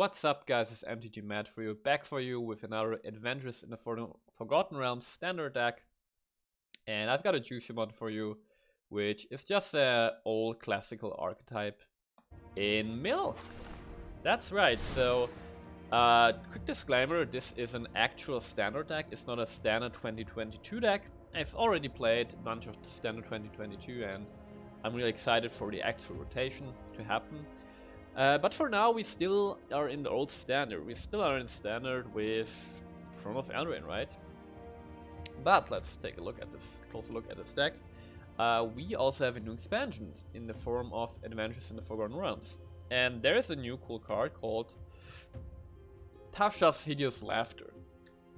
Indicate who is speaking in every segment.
Speaker 1: What's up, guys? It's MTG Matt for you, back for you with another Adventures in the Forgotten Realms standard deck. And I've got a juicy one for you, which is just an old classical archetype in Mill. That's right, so quick disclaimer, this is an actual standard deck, it's not a standard 2022 deck. I've already played a bunch of the standard 2022 and I'm really excited for the actual rotation to happen. But for now, we still are in the old standard. We still are in standard with Throne of Eldraine, right? But let's take a look at this, closer look at this deck. We also have a new expansion in the form of Adventures in the Forgotten Realms. And there is a new cool card called Tasha's Hideous Laughter.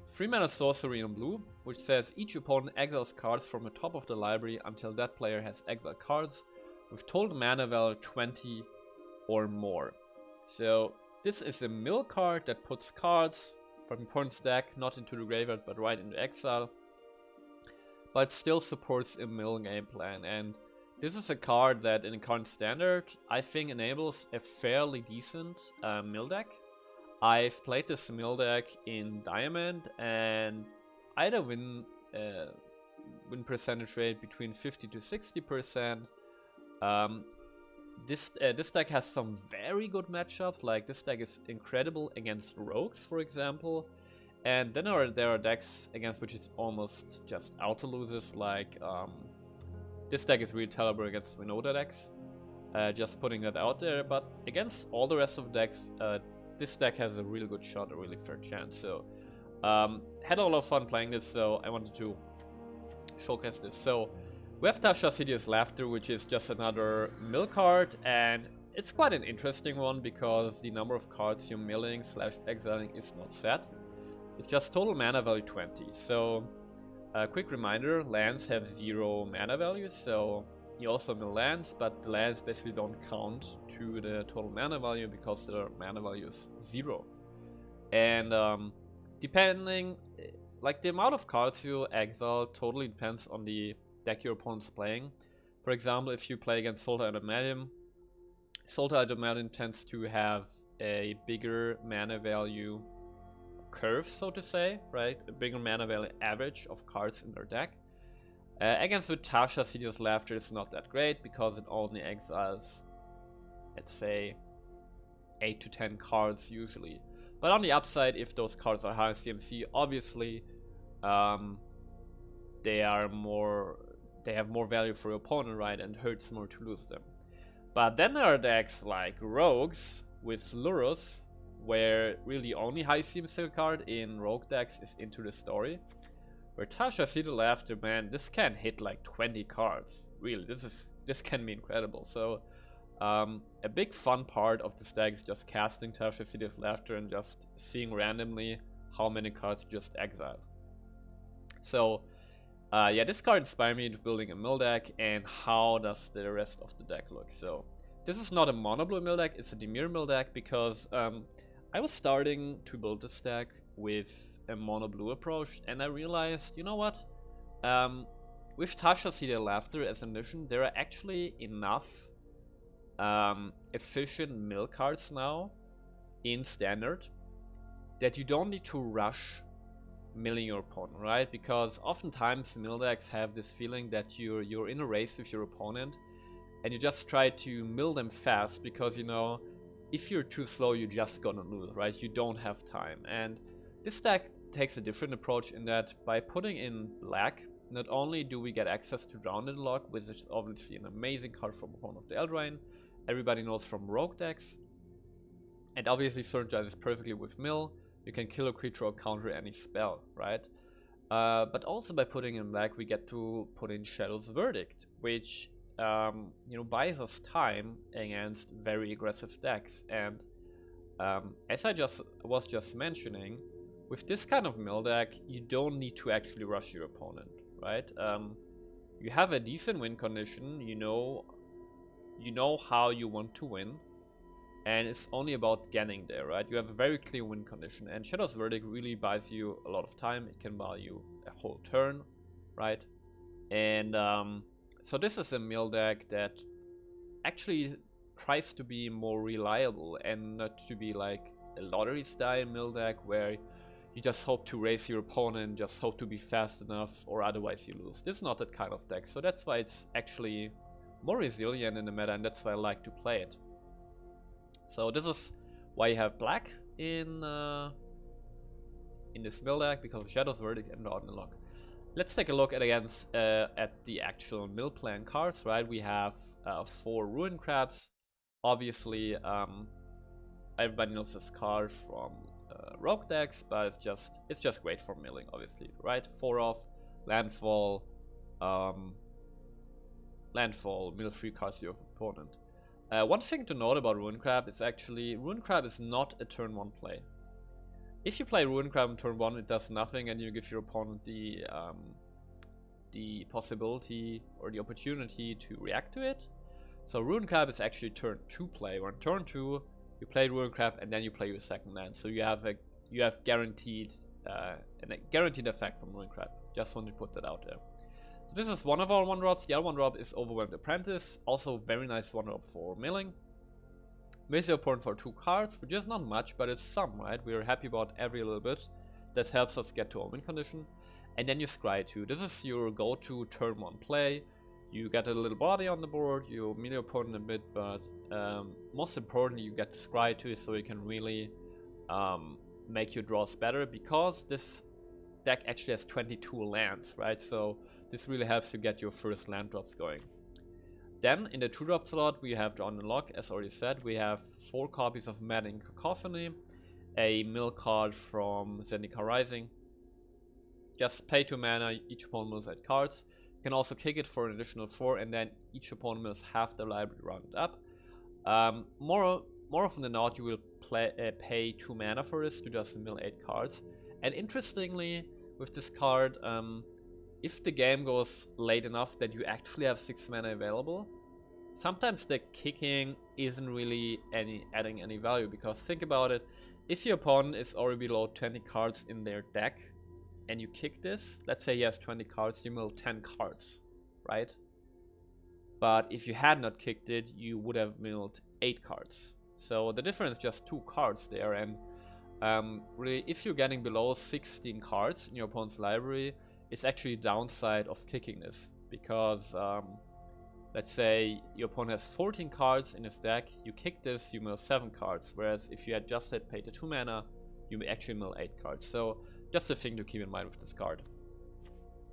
Speaker 1: 3-mana sorcery in blue, which says each opponent exiles cards from the top of the library until that player has exiled cards with total mana value 20 or more. So this is a mill card that puts cards from the opponent's deck not into the graveyard but right into exile, but still supports a mill game plan. And this is a card that in the current standard I think enables a fairly decent mill deck. I've played this mill deck in Diamond and I had a win percentage rate between 50 to 60%. This deck has some very good matchups, like this deck is incredible against rogues, for example. And then there are decks against which it's almost just auto loses, like this deck is really terrible against Winota decks. Just putting that out there, but against all the rest of the decks, this deck has a really good shot, a really fair chance. So had a lot of fun playing this, so I wanted to showcase this. So we have Tasha's Hideous Laughter, which is just another mill card, and it's quite an interesting one because the number of cards you're milling / exiling is not set. It's just total mana value 20. So a quick reminder, lands have 0 mana value, so you also mill lands, but the lands basically don't count to the total mana value because the mana value is 0. And depending, like the amount of cards you exile totally depends on the deck your opponent's playing. For example, if you play against Sultai Adamantium, Sultai Adamantium tends to have a bigger mana value curve, so to say, right? A bigger mana value average of cards in their deck. Against with Tasha's Hideous Laughter, it's not that great because it only exiles, let's say, 8 to 10 cards usually. But on the upside, if those cards are high CMC, obviously they have more value for your opponent, right, and hurts more to lose them. But then there are decks like Rogues with Lurus, where really only high CMC card in Rogue decks is Into the Story. Where Tasha's Hideous Laughter, man, this can hit like 20 cards. Really, this can be incredible. So a big fun part of this deck is just casting Tasha's Hideous Laughter and just seeing randomly how many cards you just exiled. So yeah, this card inspired me into building a mill deck, and how does the rest of the deck look? So this is not a mono blue mill deck, it's a Dimir mill deck because I was starting to build this deck with a mono blue approach, and I realized, you know what, with Tasha's Hideous Laughter as a mission, there are actually enough efficient mill cards now in standard that you don't need to rush milling your opponent, right? Because oftentimes mill decks have this feeling that you're in a race with your opponent and you just try to mill them fast because, you know, if you're too slow you're just gonna lose, right? You don't have time. And this deck takes a different approach in that by putting in black, not only do we get access to Drowned Lock, which is obviously an amazing card from Throne of the Eldraine, everybody knows from Rogue decks, and obviously synergizes perfectly with mill. You can kill a creature or counter any spell, right? But also by putting in black, we get to put in Shadow's Verdict, which you know, buys us time against very aggressive decks. And as I was just mentioning, with this kind of mill deck, you don't need to actually rush your opponent, right? You have a decent win condition. You know how you want to win. And it's only about getting there, right? You have a very clear win condition, and Shadow's Verdict really buys you a lot of time. It can buy you a whole turn, right? And so this is a mill deck that actually tries to be more reliable and not to be like a lottery style mill deck where you just hope to raise your opponent, just hope to be fast enough, or otherwise you lose. This is not that kind of deck, so that's why it's actually more resilient in the meta, and that's why I like to play it. So this is why you have black in this mill deck, because of Shadow's Verdict and Drawn Unlock. Let's take a look at the actual mill plan cards, right? We have 4 Ruin Crabs. Obviously, everybody knows this card from rogue decks, but it's just great for milling, obviously, right? 4 off, landfall, mill 3 cards to your opponent. One thing to note about Ruin Crab is actually Ruin Crab is not a turn 1 play. If you play Ruin Crab in turn 1, it does nothing, and you give your opponent the possibility or the opportunity to react to it. So Ruin Crab is actually turn 2 play, where in turn 2 you play Ruin Crab and then you play your second land. So you have guaranteed a guaranteed effect from Ruin Crab. Just want to put that out there. So this is one of our 1-drops. The other 1-drop is Overwhelmed Apprentice, also very nice 1-drop for milling. Raise your opponent for 2 cards, which is not much, but it's some, right? We're happy about every little bit. That helps us get to our win condition. And then you scry 2. This is your go-to turn 1 play. You get a little body on the board, you mill your opponent a bit, but most importantly, you get scry 2 so you can really make your draws better, because this deck actually has 22 lands, right? So this really helps you get your first land drops going. Then in the 2-drop slot we have Drawn Unlock. As already said, we have 4 copies of Maddening Cacophony, a mill card from Zendikar Rising. Just pay 2 mana, each opponent mills 8 cards. You can also kick it for an additional 4, and then each opponent mills half the library rounded up. More often than not, you will pay 2 mana for this to just mill 8 cards. And interestingly, with this card, if the game goes late enough that you actually have 6 mana available, sometimes the kicking isn't really adding any value, because think about it, if your opponent is already below 20 cards in their deck and you kick this, let's say he has 20 cards, you mill 10 cards, right? But if you had not kicked it, you would have milled 8 cards. So the difference is just 2 cards there, and really, if you're getting below 16 cards in your opponent's library, it's actually a downside of kicking this, because let's say your opponent has 14 cards in his deck, you kick this, you mill 7 cards, whereas if you had just had paid the 2 mana, you may actually mill 8 cards. So just a thing to keep in mind with this card.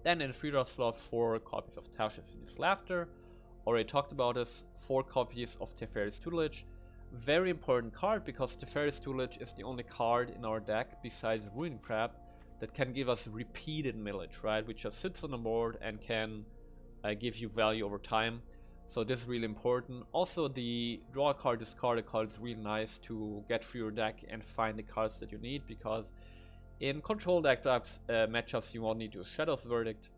Speaker 1: Then in the 3-drop slot, 4 copies of Tasha's Hideous Laughter. Already talked about this. 4 copies of Teferi's Tutelage. Very important card, because Teferi's Tutelage is the only card in our deck besides Ruin Crab that can give us repeated millage, right? Which just sits on the board and can give you value over time. So this is really important. Also, the draw a card, discard a card is really nice to get through your deck and find the cards that you need, because in control deck types, matchups you won't need to Shadow's Verdict,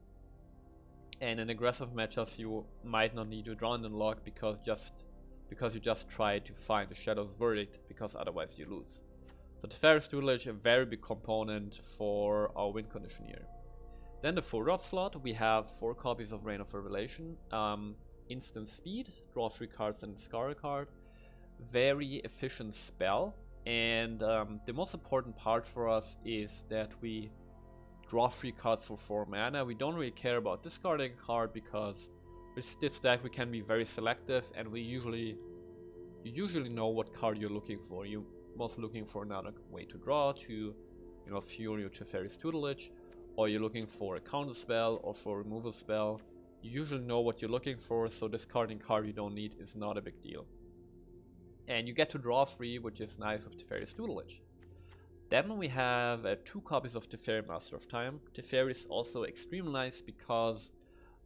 Speaker 1: and in aggressive matchups you might not need to Draw and Unlock because you just try to find the Shadow's Verdict, because otherwise you lose. So Teferi's Tutelage, a very big component for our win condition here. Then the 4-drop slot, we have 4 copies of Reign of Revelation. Instant speed, draw 3 cards and discard a card. Very efficient spell, and the most important part for us is that we draw 3 cards for 4 mana. We don't really care about discarding a card, because with this deck we can be very selective, and you usually know what card you're looking for. You're mostly looking for another way to draw, to fuel your Teferi's Tutelage, or you're looking for a counter spell or for a removal spell. You usually know what you're looking for, so discarding card you don't need is not a big deal. And you get to draw 3, which is nice with Teferi's Tutelage. Then we have 2 copies of Teferi Master of Time. Teferi is also extremely nice because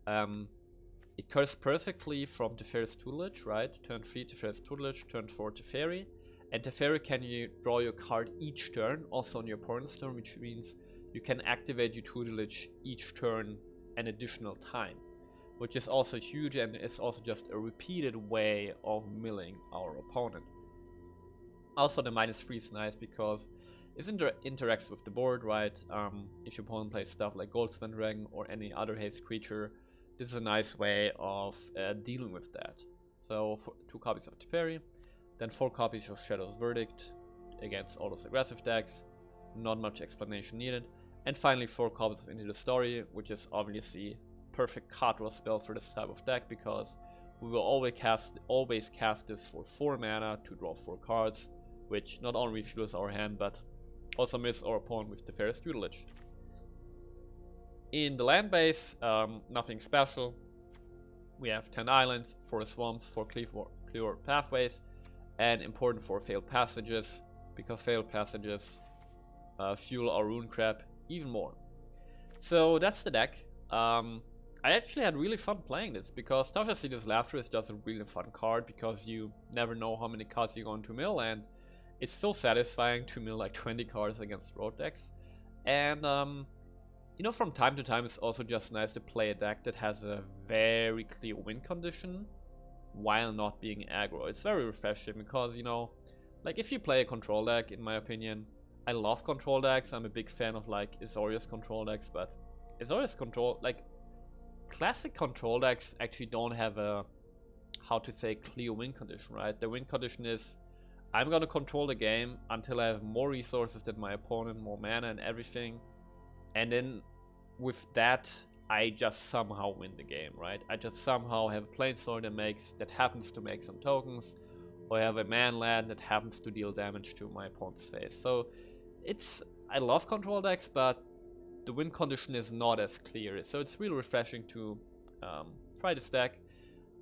Speaker 1: it curves perfectly from Teferi's Tutelage, right? Turn 3 Teferi's Tutelage, turn 4 Teferi. And Teferi can you draw your card each turn, also on your opponent's turn, which means you can activate your tutelage each turn an additional time, which is also huge, and it's also just a repeated way of milling our opponent. Also, the -3 is nice because it interacts with the board, right? If your opponent plays stuff like Goldspan Dragon or any other haste creature, this is a nice way of dealing with that. So 2 copies of Teferi, then 4 copies of Shadow's Verdict. against all those aggressive decks. Not much explanation needed. And finally 4 copies of Into the Story, which is obviously perfect card draw spell for this type of deck, because we will always cast this for 4 mana to draw 4 cards, which not only refuels our hand but also miss our opponent with the Fairest Tutelage. In the land base, nothing special. We have 10 islands, 4 swamps, 4 clear pathways, and important 4 failed passages, because failed passages fuel our rune crab even more. So that's the deck. I actually had really fun playing this, because Tasha's Hideous Laughter is just a really fun card, because you never know how many cards you're going to mill, and it's so satisfying to mill like 20 cards against road decks. And you know, from time to time it's also just nice to play a deck that has a very clear win condition while not being aggro. It's very refreshing, because, you know, like if you play a control deck, in my opinion, I love control decks. I'm a big fan of like Azorius control decks, but Azorius control, like classic control decks actually don't have a, how to say, clear win condition, right? The win condition is, I'm gonna control the game until I have more resources than my opponent, more mana and everything. And then with that, I just somehow win the game, right? I just somehow have a Planeswalker that happens to make some tokens, or I have a man land that happens to deal damage to my opponent's face. So I love control decks, but the win condition is not as clear. So it's really refreshing to try this deck.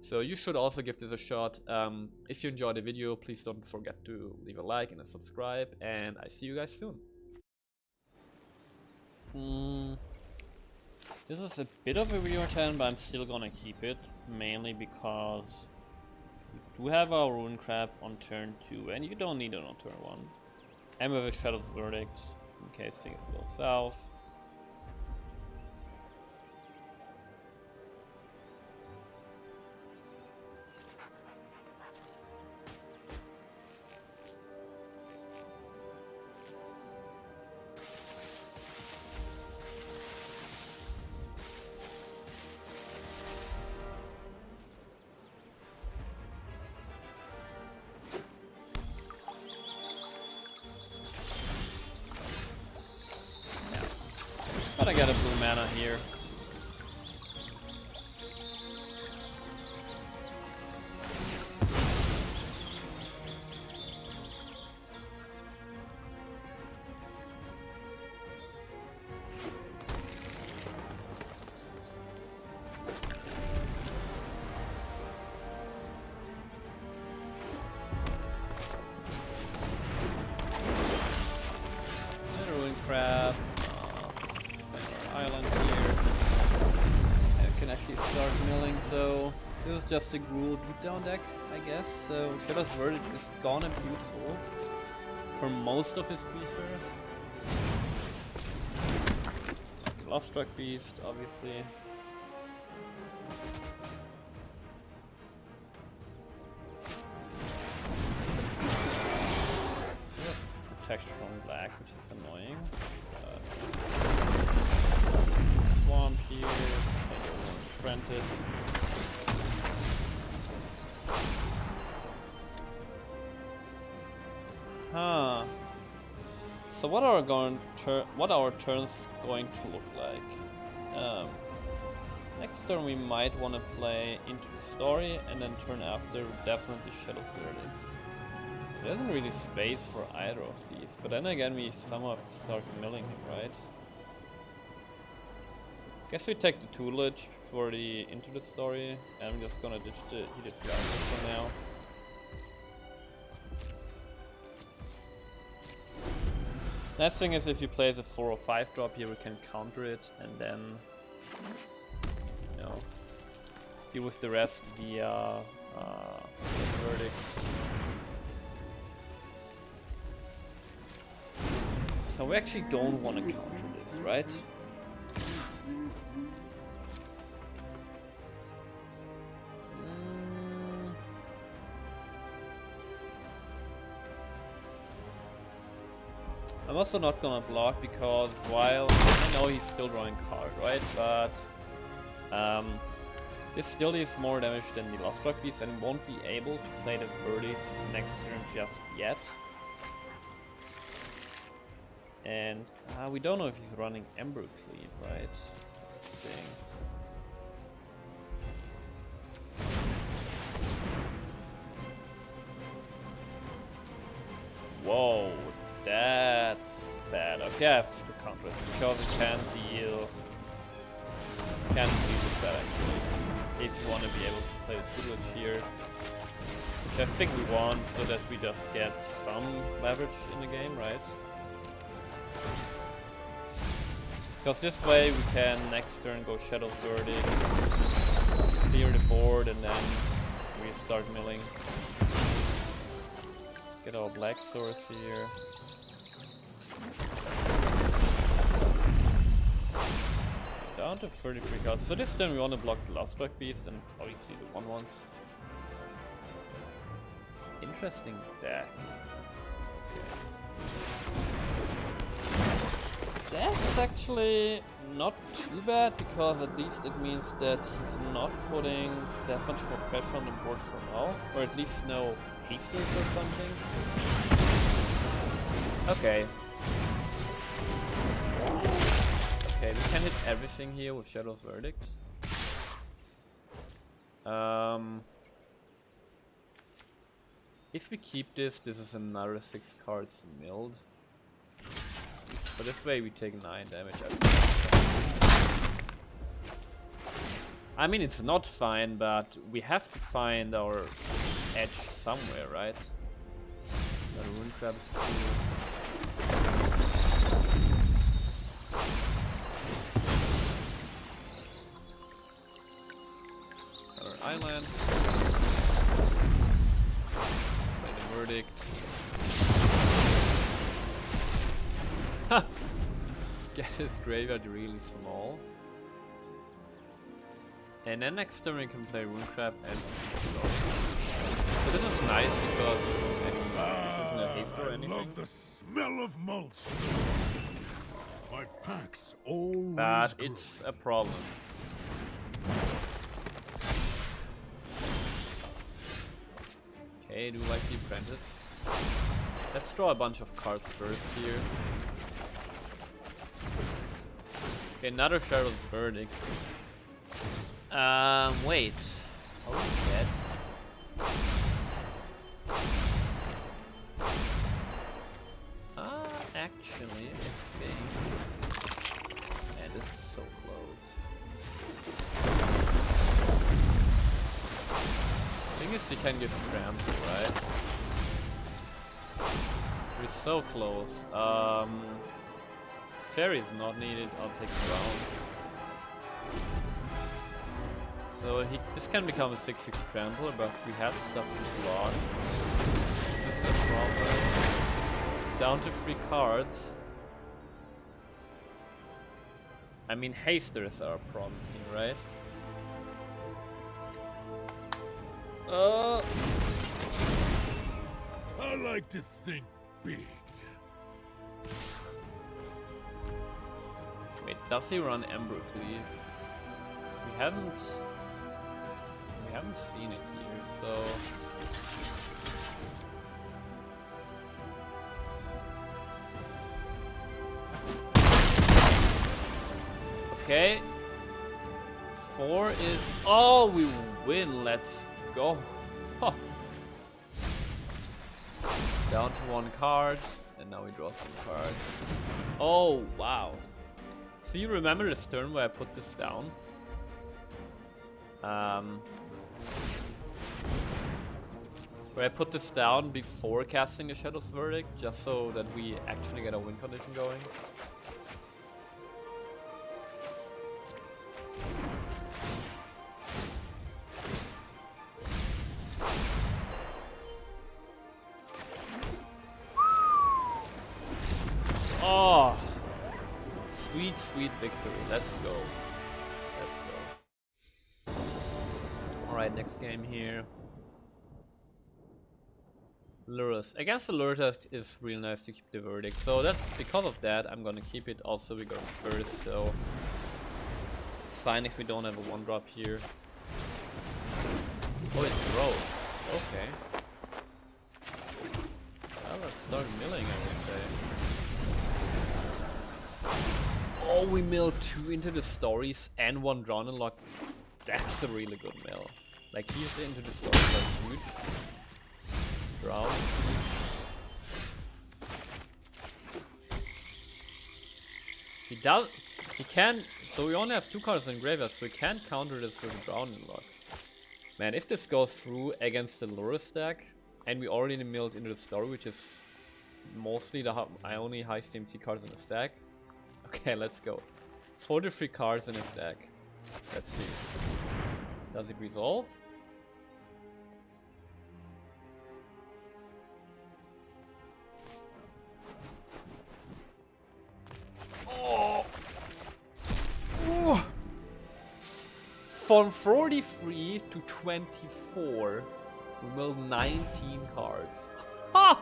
Speaker 1: So you should also give this a shot. If you enjoyed the video, please don't forget to leave a like and a subscribe, and I see you guys soon.
Speaker 2: This is a bit of a weird hand, but I'm still gonna keep it, mainly because we do have our Rune Crab on turn 2, and you don't need it on turn 1. And with a Shadow's Verdict, in case things go south. But I got a blue mana here. Ruin Crab. Island here. I can actually start milling, so this is just a Gruul beatdown deck, I guess. So Shadow's Verdict is gonna be useful for most of his creatures. Lovestruck Beast, obviously. Yes, protection from black, which is annoying. Swamp here, Apprentice. Huh. So what are our turns going to look like? Next turn we might want to play Into the Story, and then turn after definitely Shadow's Verdict. There isn't really space for either of these, but then again we somehow have to start milling him, right? Guess we take the tutelage for the Into the Story, and I'm just gonna ditch the Hideous Laughter for now. Nice thing is if you play the 4 or 5 drop here, we can counter it and then, you know, deal with the rest via Verdict. So we actually don't want to counter this, right? I'm also not gonna block because while I know he's still drawing card, right? But this still deals more damage than the Lovestruck Beast and won't be able to play the Verdict next turn just yet. And we don't know if he's running Ember Cleave, right? That's the thing. Whoa, that's bad. Okay, I have to counter it because it can't deal with that actually. If you want to be able to play the tutelage here. Which I think we want so that we just get some leverage in the game, right? Because this way we can next turn go Shadow's Verdict, clear the board, and then we start milling. Get our black source here. Down to 33 cards. So this turn we want to block the Love Strike Beast and obviously the 1/1s. Interesting deck. That's actually not too bad because at least it means that he's not putting that much more pressure on the board for now, or at least no hasters or something.
Speaker 1: Okay. Okay, we can hit everything here with Shadow's Verdict. If we keep this, this is another 6 cards milled. But this way we take 9 damage. I mean, it's not fine, but we have to find our edge somewhere, right? The Rune Crab is cool. Our island. Play the Verdict. Get his graveyard really small. And then next turn we can play Rune Crab and Story. So this is nice because this isn't a haste or anything.
Speaker 3: I love the smell of mulch. My pack's always
Speaker 1: But
Speaker 3: good.
Speaker 1: it's a problem. Okay, do you like the Apprentice? Let's draw a bunch of cards first here. Okay, another Shadow's Verdict. Wait. Are we dead? Actually, I think... Man, this is so close. The thing is, you can get trampled, right? We're so close. Fairy is not needed, I'll take the round. So this can become a 6/6 trampler, but we have stuff to block. This is the problem. It's down to 3 cards. I mean, hasters are a problem here, right?
Speaker 3: I like to think big.
Speaker 1: Wait, does he run Ember Cleave? We haven't seen it here, so okay. 4 is oh, we win. Let's go. Huh. Down to 1 card, and now we draw some cards. Oh wow! So you remember this turn where I put this down? Where I put this down before casting a Shadow's Verdict, just so that we actually get a win condition going. Oh, sweet, sweet victory. Let's go. Let's go. Alright, next game here. Lurus. Against the Lurus is real nice to keep the Verdict. So that because of that, I'm gonna keep it. Also, we got first, so it's fine if we don't have a 1-drop here. Oh, it's Growth. Okay. Well, let's start milling, I would say. Oh, we milled 2 into the stories and 1 drawn and lock. That's a really good mill. Like, he's into the stories are huge. Drown is huge. He can, so we only have 2 cards in graveyard, so we can't counter this with a Drown and lock. Man, if this goes through against the Lure stack, and we already milled into the story, which is mostly the only high CMC cards in the stack. Okay, let's go. 43 cards in a stack. Let's see. Does it resolve? Oh! Ooh! From 43 to 24, we milled 19 cards. Ha!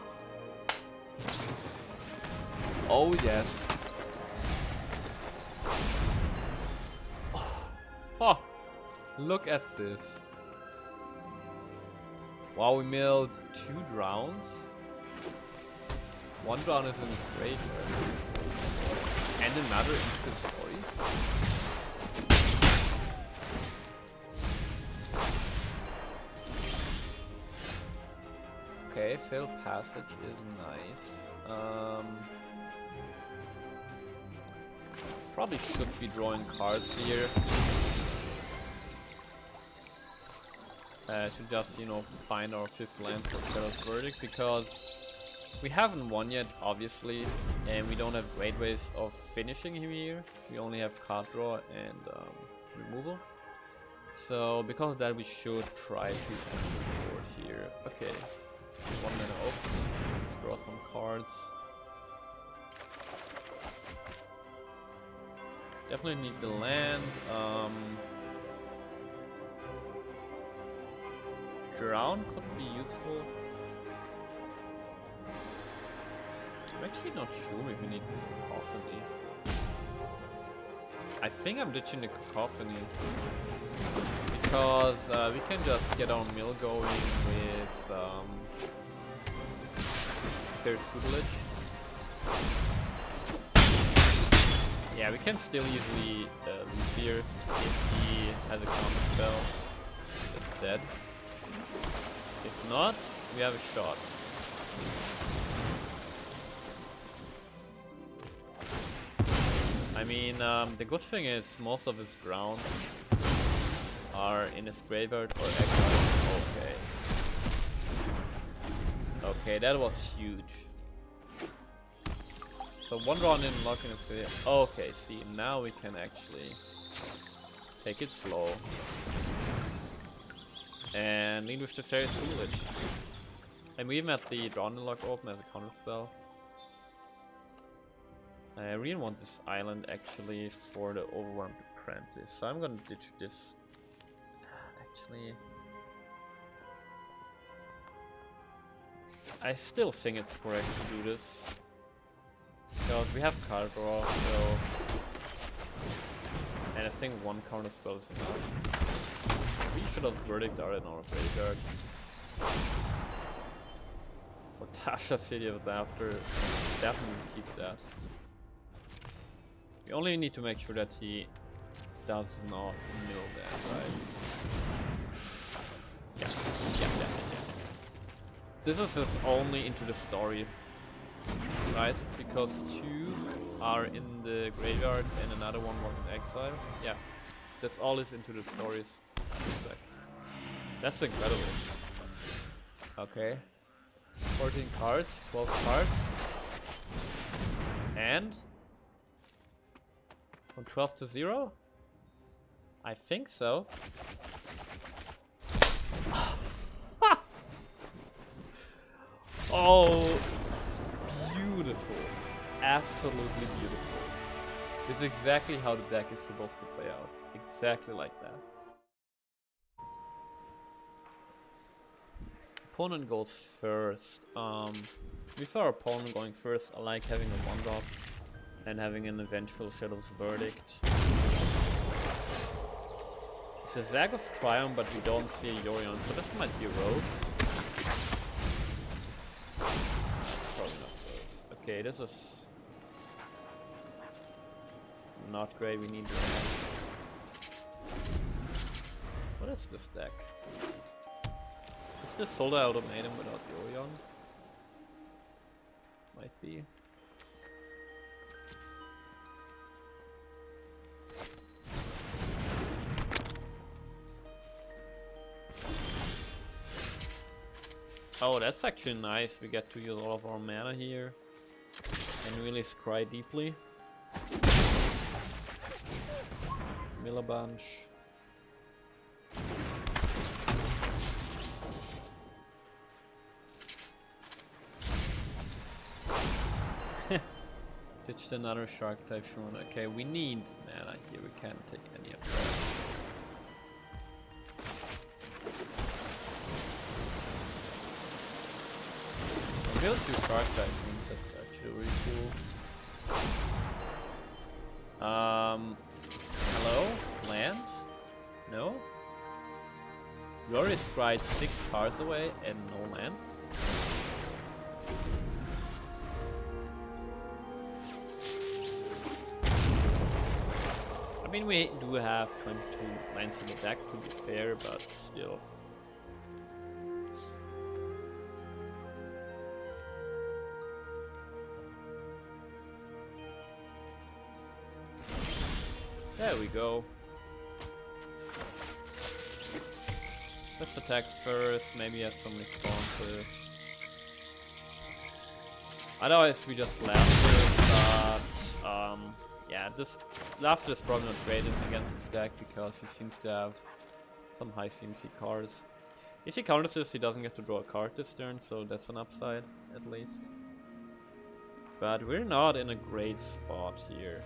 Speaker 1: Oh yes. Oh, look at this. Wow, we milled 2 drowns. 1 drown is in his graveyard. And another into the story. Okay, failed passage is nice. Probably should be drawing cards here. To just, you know, find our 5th land for Shadow's Verdict, because we haven't won yet, obviously, and we don't have great ways of finishing him here. We only have card draw and removal. So because of that, we should try to end the board here. Okay, 1 mana open. Let's draw some cards. Definitely need the land. Drown could be useful. I'm actually not sure if we need this Cacophony. I think I'm ditching the Cacophony because we can just get our mill going with Fierce Tutelage. Yeah, we can still easily lose here if he has a counter spell that's dead. If not, we have a shot. I mean, the good thing is most of his drowns are in his graveyard or exile. Okay. Okay, that was huge. So 1 drawn in lock in his graveyard. Okay, see, now we can actually take it slow. And lead with the Fairy's Tutelage. And we even had the Drawn and Lock open as a counter spell. I really want this island actually for the Overwhelmed Apprentice, so I'm gonna ditch this. Actually, I still think it's correct to do this. Because we have card draw, so. And I think 1 counter spell is enough. 3 Shadow's Verdict are in our graveyard. What Tasha City was after, definitely keep that. We only need to make sure that he does not mill that, right? Yeah. This is just only into the story, right? Because 2 are in the graveyard and another one was in exile. Yeah, that's all is into the stories. That's incredible. Okay. 14 cards, 12 cards. And from 12 to 0? I think so. Oh, beautiful. Absolutely beautiful. It's exactly how the deck is supposed to play out. Exactly like that. Opponent goes first. With our opponent going first, I like having a 1-drop and having an eventual Shadow's Verdict. It's a Zag of Triumph, but we don't see a Yorion, so this might be Rogues. Probably not Rogues. Okay, this is not great, we need land. What is this deck? Is this Solar Ultimatum without Yorion? Might be. Oh, that's actually nice. We get to use all of our mana here and really scry deeply. Mill a bunch. Ditched another Shark Typhoon. Okay, we need mana here. We can't take any of that. Build 2 Shark Typhoons, that's actually really cool. Hello? Land? No? We already scryed 6 cards away and no land? I mean, we do have 22 lands in the deck, to be fair, but still. There we go. Let's attack first, maybe have some responses. Otherwise we just left it, but yeah, this laughter is probably not great against this deck because he seems to have some high CMC cards. If he counters this, he doesn't get to draw a card this turn, so that's an upside at least. But we're not in a great spot here.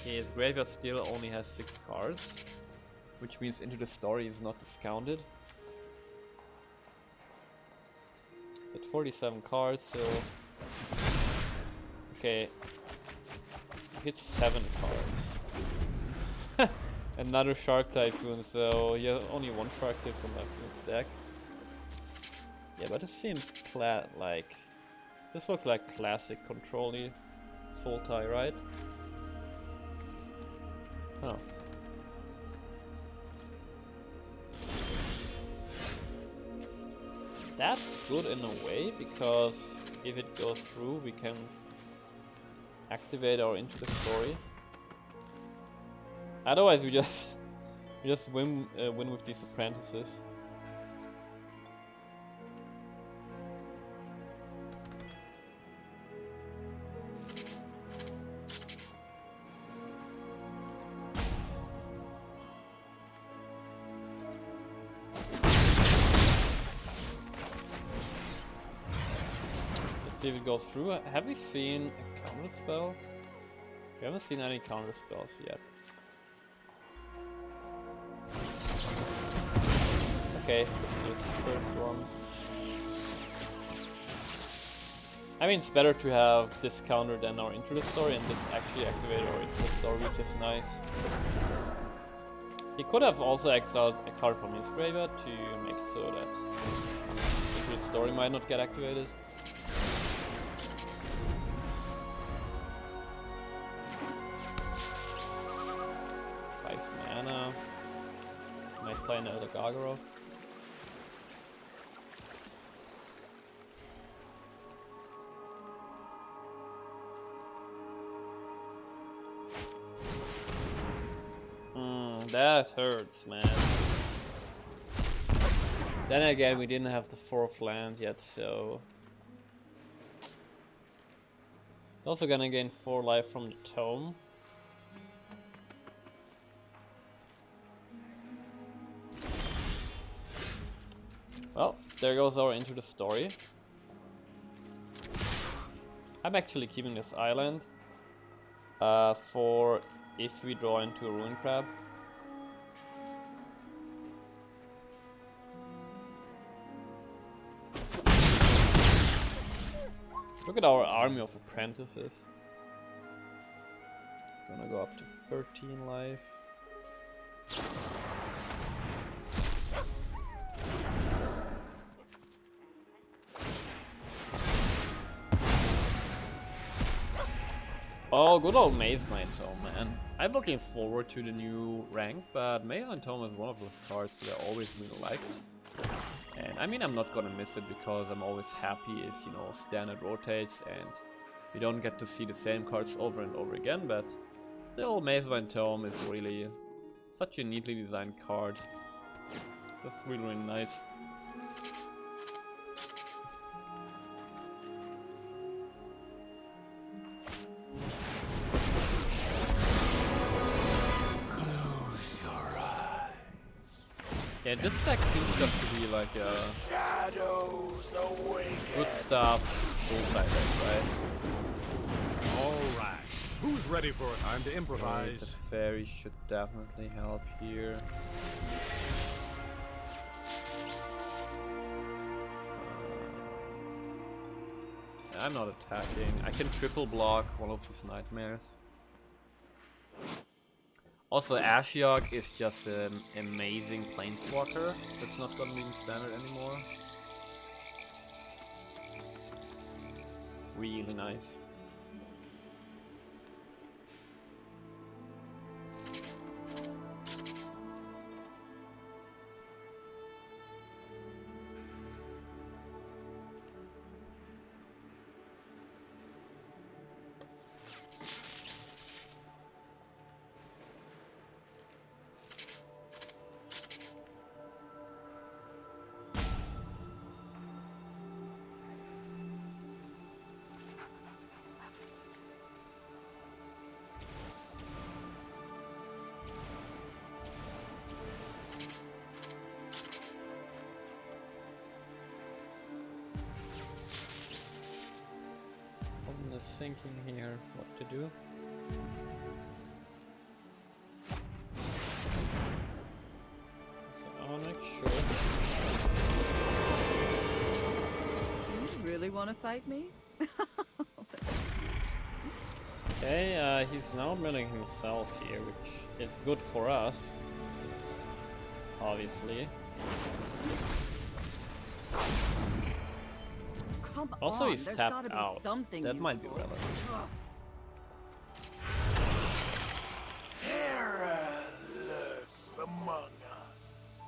Speaker 1: His graveyard still only has 6 cards, which means Into the Story is not discounted. It's 47 cards, so okay, hits 7 cards. Another Shark Typhoon, so yeah, only 1 Shark Typhoon left in his deck. Yeah, but this seems like this looks like classic control-y Sultai, right? Oh. That's good in a way, because if it goes through, we can activate our Into the Story. Otherwise, we just win with these apprentices. See if it goes through. Have we seen a counter spell? We haven't seen any counter spells yet. Okay, here's the first one. I mean, it's better to have this counter than our Into the Story, and this actually activated our Into the Story, which is nice. He could have also exiled a card from his graveyard to make it so that Into the Story might not get activated. 5 mana. Might play another Gargaroth. That hurts, man. Then again, we didn't have the 4th land yet, so... Also gonna gain 4 life from the tome. Well, there goes our Into the Story. I'm actually keeping this island for if we draw into a Ruin Crab. Look at our army of apprentices. Gonna go up to 13 life. Oh, good old Maze Knight Tome, man. I'm looking forward to the new rank, but Maze Knight Tome is one of those cards that I always really liked. And I mean, I'm not gonna miss it because I'm always happy if, you know, standard rotates and we don't get to see the same cards over and over again, but still, Maze Knight Tome is really such a neatly designed card. Just really, really nice. Yeah, this deck seems just to be like a good stuff full deck, right?
Speaker 3: Alright. Who's ready for a time to
Speaker 1: Okay, the
Speaker 3: improvise?
Speaker 1: fairy should definitely help here. I'm not attacking. I can triple block one of these nightmares. Also, Ashiok is just an amazing planeswalker. That's not gonna be in standard anymore. Really nice. I'm just thinking here what to do. So Onyx, sure.
Speaker 4: You really want to fight me?
Speaker 2: Okay, he's now milling himself here, which is good for us. Obviously.
Speaker 4: Come
Speaker 2: Also,
Speaker 4: on,
Speaker 2: he's
Speaker 4: there's
Speaker 2: tapped
Speaker 4: gotta be
Speaker 2: out.
Speaker 4: something
Speaker 2: That might be
Speaker 4: useful.
Speaker 2: relevant.
Speaker 3: Terror lurks among us.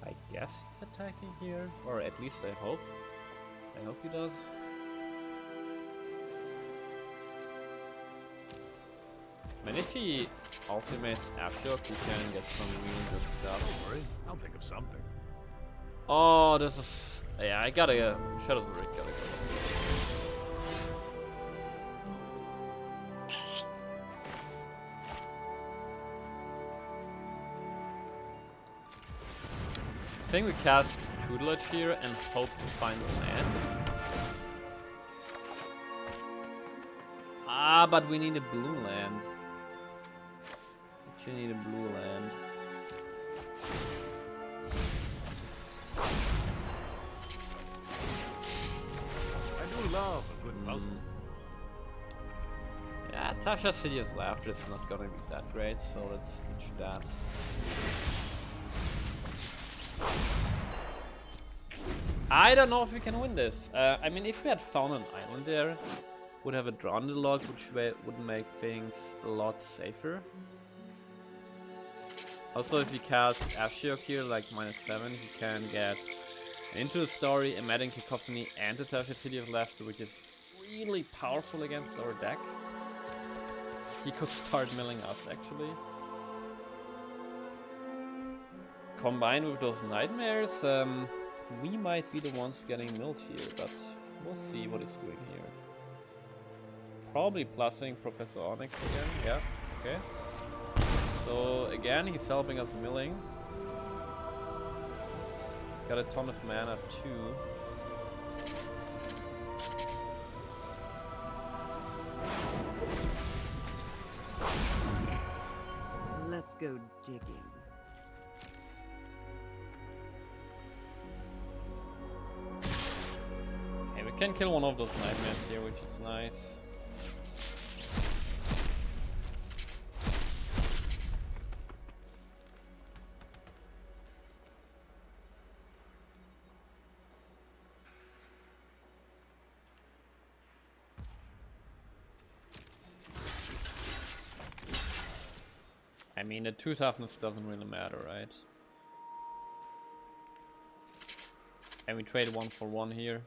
Speaker 1: I guess he's attacking here, or at least I hope. I hope he does. And if he ultimates Ashiok, he can get some really good stuff.
Speaker 3: Don't worry, I'll think of something.
Speaker 1: Oh, this is... Yeah, I gotta... Shadows of Rick gotta go. I think we cast Tutelage here and hope to find the land. Ah, but we need a blue land. Actually need a blue land.
Speaker 3: I do love a good puzzle.
Speaker 1: Yeah, Tasha's Hideous Laughter is not gonna be that great, so let's ditch that. I don't know if we can win this. I mean, if we had found an island there, would have a drawn the log, which would make things a lot safer. Also, if you cast Ashiok here, like -7, you can get Into the Story, a Madden Cacophony, and the Tasha City of Laughter, which is really powerful against our deck. He could start milling us, actually. Combined with those nightmares, we might be the ones getting milled here, but we'll see what he's doing here. Probably plussing Professor Onyx again, yeah, okay. So again, he's helping us milling. Got a ton of mana too.
Speaker 4: Let's go digging.
Speaker 2: Okay, we can kill one of those nightmares here, which is nice. I mean, the 2 toughness doesn't really matter, right? And we trade 1 for 1 here.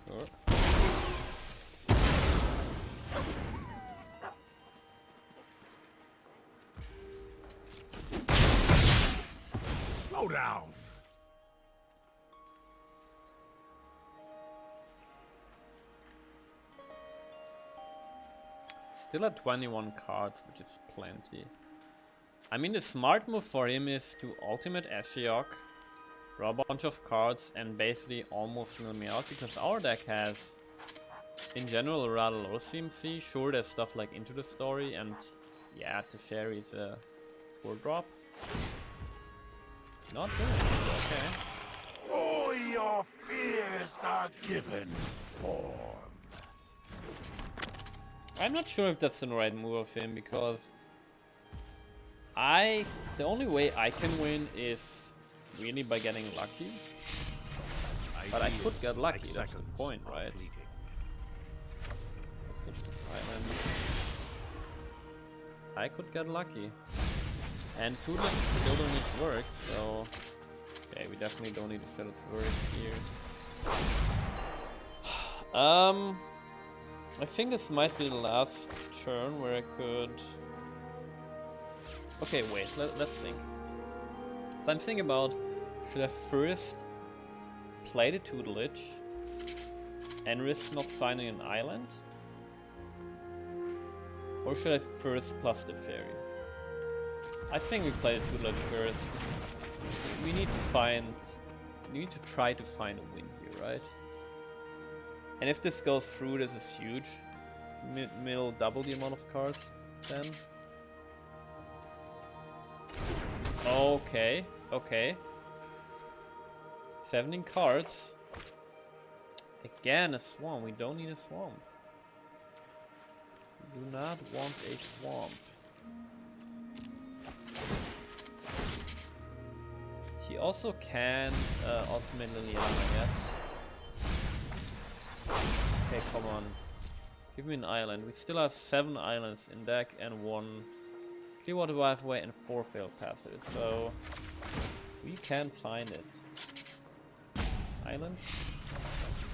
Speaker 2: Sure.
Speaker 3: Slow down.
Speaker 2: Still at 21 cards, which is plenty. I mean, the smart move for him is to ultimate Ashiok, draw a bunch of cards, and basically almost mill me out, because our deck has, in general, a rather low CMC. Sure, there's stuff like Into the Story, and yeah, Teferi is a 4-drop. It's not good, okay.
Speaker 3: All your fears are given form.
Speaker 2: I'm not sure if that's the right move of him, because the only way I can win is really by getting lucky. But I could get lucky, that's the point, right? Switch to Island. I could get lucky. And Tootlet still don't need to work, so... Okay, we definitely don't need a Shadow's Word here. I think this might be the last turn where I could... Okay, wait, let's think. So I'm thinking about, should I first play the tutelage and risk not finding an island? Or should I first plus the fairy? I think we play the tutelage first. We need to try to find a win here, right? And if this goes through, this is huge. Mill double the amount of cards then. Okay, okay. 17 cards. Again, a swamp. We don't need a swamp. We do not want a swamp. He also can ultimate Liliana, I guess. Okay, come on. Give me an island. We still have 7 islands in deck and 1 Clearwater Driveway and 4 failed passes, so we can find it. Island?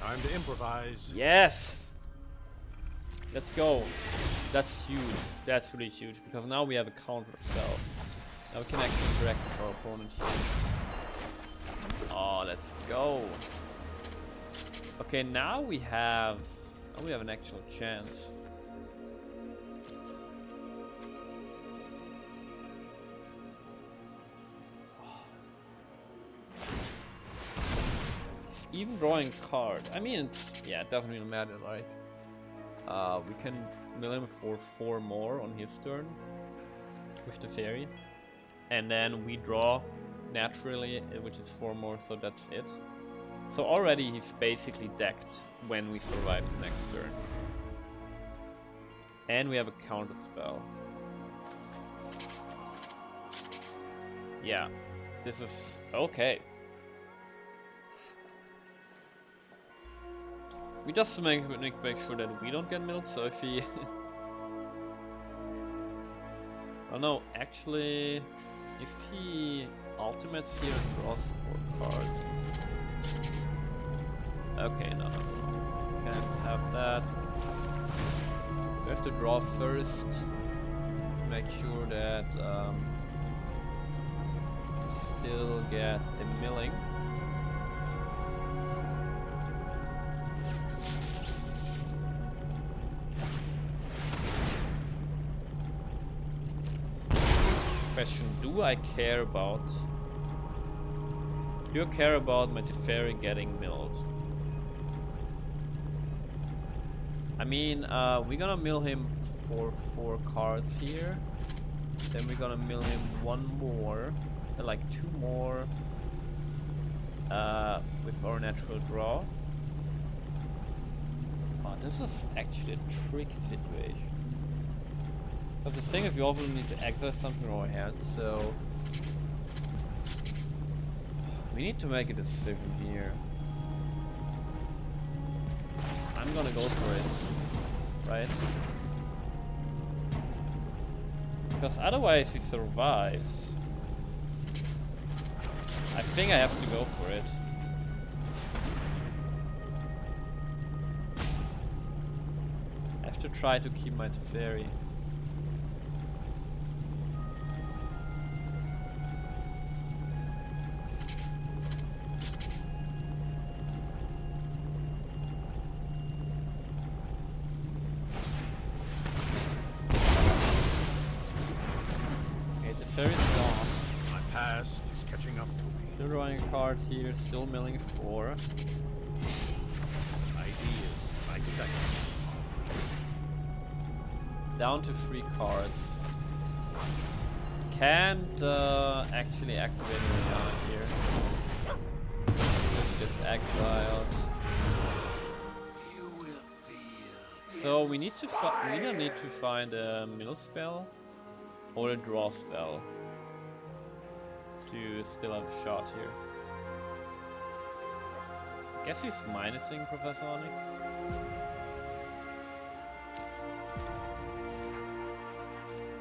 Speaker 3: Time to improvise.
Speaker 2: Yes! Let's go. That's huge. That's really huge, because now we have a counter spell. Now we can actually interact with our opponent here. Oh, let's go. Okay, now we have an actual chance. He's even drawing a card. I mean, it doesn't really matter, like. We can mill him for 4 more on his turn with the fairy. And then we draw naturally, which is 4 more, so that's it. So already he's basically decked when we survive the next turn. And we have a counter spell. Yeah, this is okay. We just make sure that we don't get milled, so if he... Oh no, actually, if he ultimates here and draws 4 cards... Okay, no. Can't have that. So we have to draw first. Make sure that we still get the milling. Question, do I care about... Do you care about my Teferi getting milled? I mean, we're gonna mill him for 4 cards here. Then we're gonna mill him 1 more, like 2 more, with our natural draw. Oh, this is actually a tricky situation. But the thing is, we also need to exile something in our hand, so we need to make a decision here. I'm gonna go for it, right? Because otherwise he survives. I think I have to go for it. I have to try to keep my Teferi. Still drawing a card here, still milling 4. It's down to 3 cards. Can't actually activate Liliana here. Which gets exiled. So we need to either need to find a mill spell or a draw spell to still have a shot here. I guess he's minusing Professor Onyx.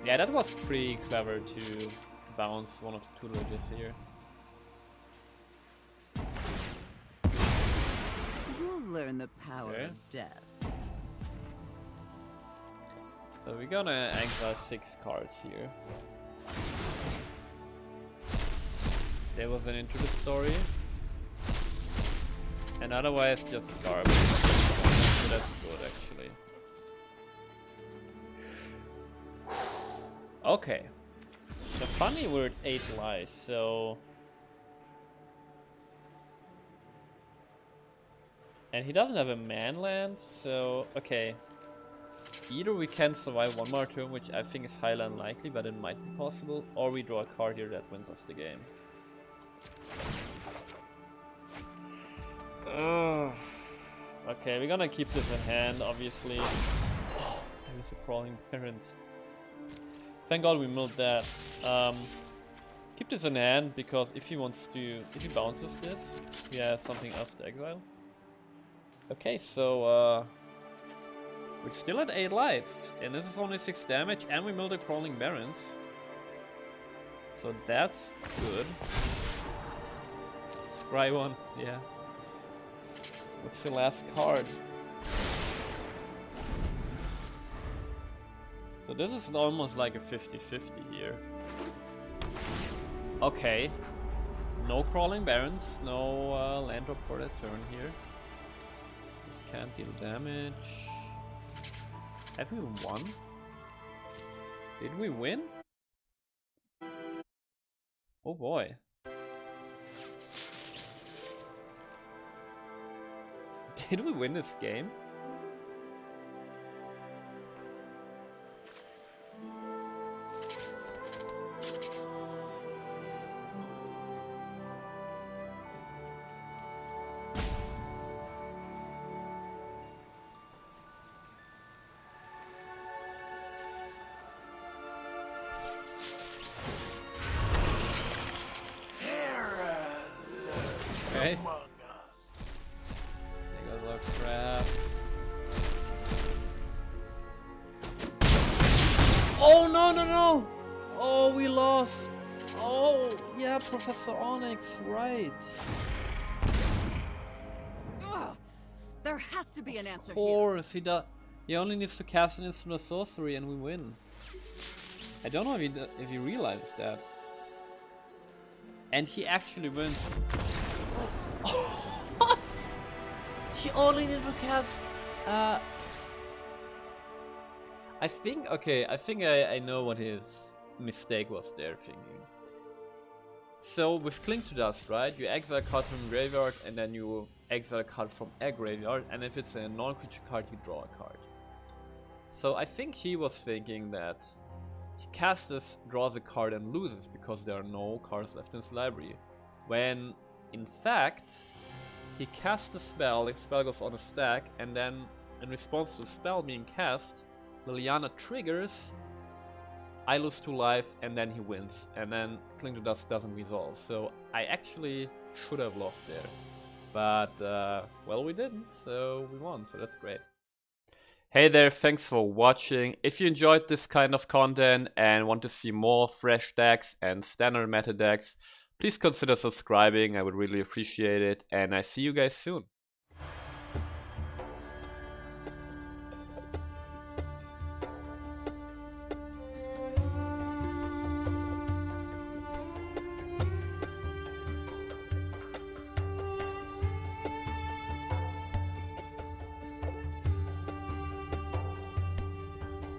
Speaker 2: Yeah, that was pretty clever to bounce one of the tutelages here.
Speaker 4: You'll learn the power
Speaker 2: Okay.
Speaker 4: of death.
Speaker 2: So we're gonna exile 6 cards here. There was an into the story. And otherwise just garbage. So that's good actually. Okay. So funny we're at 8 lives, so... And he doesn't have a man land, so okay. Either we can survive one more turn, which I think is highly unlikely, but it might be possible, or we draw a card here that wins us the game. Okay, we're gonna keep this in hand, obviously. Oh, there is a crawling parents. Thank God we milled that. Keep this in hand, because if he bounces this, he has something else to exile. Okay, so we're still at 8 life, and this is only 6 damage, and we milled the crawling barons. So that's good. Scry one, yeah. What's the last card? So this is almost like a 50-50 here. Okay. No crawling barons, no land drop for that turn here. This can't deal damage. Have we won? Did we win? Oh boy. Did we win this game? Okay. Take a look, crap. Oh no no no! Oh, we lost. Oh yeah, Professor Onyx, right?
Speaker 4: Ugh, there has to be an answer
Speaker 2: Of
Speaker 4: here.
Speaker 2: course, he only needs to cast an instant of sorcery and we win. I don't know if he realized that. And he actually wins. He only needed to cast. I think I know what his mistake was there thinking. So with Cling to Dust, right? You exile a card from graveyard and then you exile a card from a graveyard, and if it's a non-creature card, you draw a card. So I think he was thinking that he casts this, draws a card and loses because there are no cards left in his library. When in fact he casts the spell goes on a stack, and then in response to the spell being cast, Liliana triggers, I lose 2 life, and then he wins. And then Cling to Dust doesn't resolve. So I actually should have lost there.
Speaker 1: But, well, we didn't, so we won, so that's great. Hey there, thanks for watching. If you enjoyed this kind of content and want to see more fresh decks and standard meta decks, please consider subscribing, I would really appreciate it, and I see you guys soon.